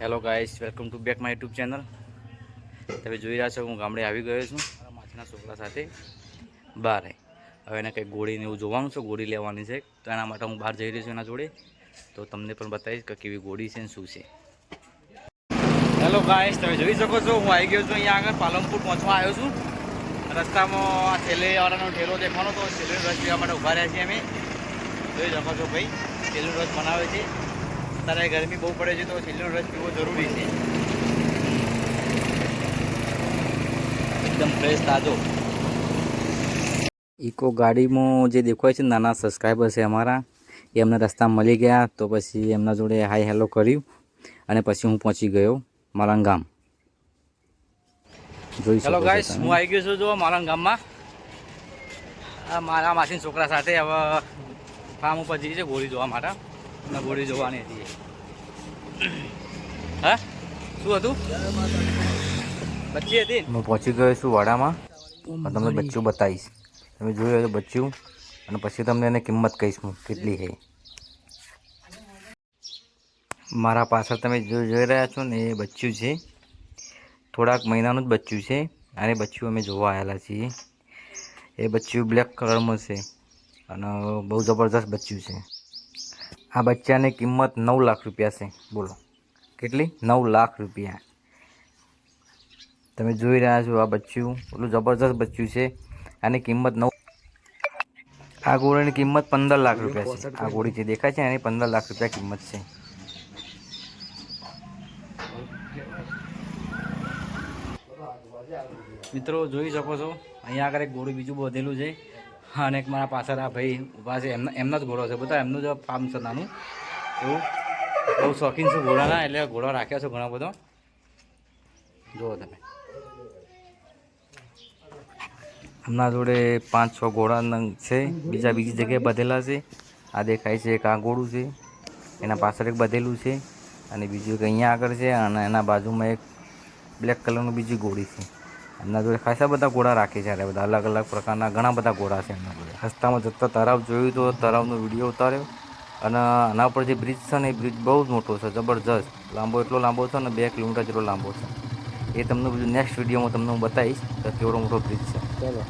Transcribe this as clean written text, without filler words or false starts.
Hello guys, welcome to back my YouTube channel. તમે જોઈ રહ્યા છો હું ગામડે આવી ગયો છું મારા માછીના છોકરા સાથે બહાર. હવે એને કંઈક ગોળીને એવું જોવાનું છે, ગોળી લેવાની છે, તો એના માટે હું બહાર જઈ રહ્યો છું એના જોડે. તો તમને પણ બતાવીશ કે કેવી ગોળી છે ને શું છે. હેલો ગાઈસ, તમે જોઈ શકો છો હું આવી ગયો છું અહીંયા આગળ પાલનપુર પહોંચવા આવ્યો છું. રસ્તામાં આ છેલ્લેવાળાનો ઠેલો દેખવાનો તો છેલ્લેનો રસ પીવા માટે ઊભા રહ્યા છીએ અમે. જોઈ શકો છો ભાઈ, છેલ્લેનો રસ બનાવે છે. અત્યારે ગરમી બહુ પડે છે તો છેલ્લેનો રસ પીવો જરૂરી છે. એકદમ ફ્રેશ તાજો. ઇકો ગાડીમાં જે દેખાય છે નાના સબસ્ક્રાઈબર છે અમારા, એ અમને રસ્તામાં મળી ગયા. તો પછી એમના જોડે હાય હેલો કર્યું અને પછી હું પહોંચી ગયો મારા ગામ. જોઈ શકો છો. હેલો ગાઈસ, હું આવી ગયો છું જો મારા ગામમાં. મારા માસીના છોકરા સાથે હવે ફાર્મ ઉપર જઈએ છીએ ગોળી જોવા માટે. ગોળી જોવાની હતી. હા, શું હતું? બચ્ચી હતી. હું પહોંચી ગયો છું વાડામાં. તમને બચ્ચું બતાવીશ. તમે જોયું તો બચ્ચું, અને પછી તમને એને કિંમત કહીશ હું કેટલી છે. મારા પાછળ તમે જોઈ રહ્યા છો ને, એ બચ્ચું છે. થોડાક મહિનાનું જ બચ્ચું છે. અને બચ્ચું અમે જોવા આવેલા છીએ. એ બચ્ચું બ્લેક કલરમાં છે અને બહુ જબરદસ્ત બચ્ચું છે. આ બચ્ચાની કિંમત 9 લાખ રૂપિયા છે. બોલો કેટલી? 9 લાખ રૂપિયા. તમે જોઈ રહ્યા છો આ બચ્ચું એટલું જબરદસ્ત બચ્ચું છે. આની કિંમત આ ગોળીની કિંમત 15 લાખ રૂપિયા છે. આ ગોળી જે દેખાય છે એની 15 લાખ રૂપિયા કિંમત છે. મિત્રો જોઈ શકો છો અહીંયા આગળ એક ઘોડું બીજું બધેલું છે અને એક મારા પાછળ આ ભાઈ ઊભા છે. એમનો જ ઘોડો છે. બધા એમનું જ ફાર્મ છે નાનું એવું. બહુ શોખીન છે ઘોડાના, એટલે ઘોડો રાખ્યો છે ઘણો બધો. જુઓ તમે, હમણાં જોડે 5-6 ઘોડા છે. બીજી જગ્યાએ બધેલા છે. આ દેખાય છે એક આ ઘોડું છે, એના પાછળ એક બધેલું છે, અને બીજું એક અહીંયા આગળ છે, અને એના બાજુમાં એક બ્લેક કલરનું બીજી ઘોડી છે. એમના જોડે ખાસા બધા ઘોડા રાખે છે. બધા અલગ અલગ પ્રકારના ઘણા બધા ઘોડા છે એમના જોડે. રસ્તામાં જતા તળાવ જોયું તો તળાવનો વિડીયો ઉતાર્યો. અને આના ઉપર જે બ્રિજ છે ને, એ બ્રિજ બહુ જ મોટો છે, જબરજસ્ત લાંબો. એટલો લાંબો છે ને 2 કિલોમીટર જેટલો લાંબો છે. એ તમને બધું નેક્સ્ટ વિડીયોમાં તમને હું બતાવીશ કે કેવડો મોટો બ્રિજ છે. ચાલો.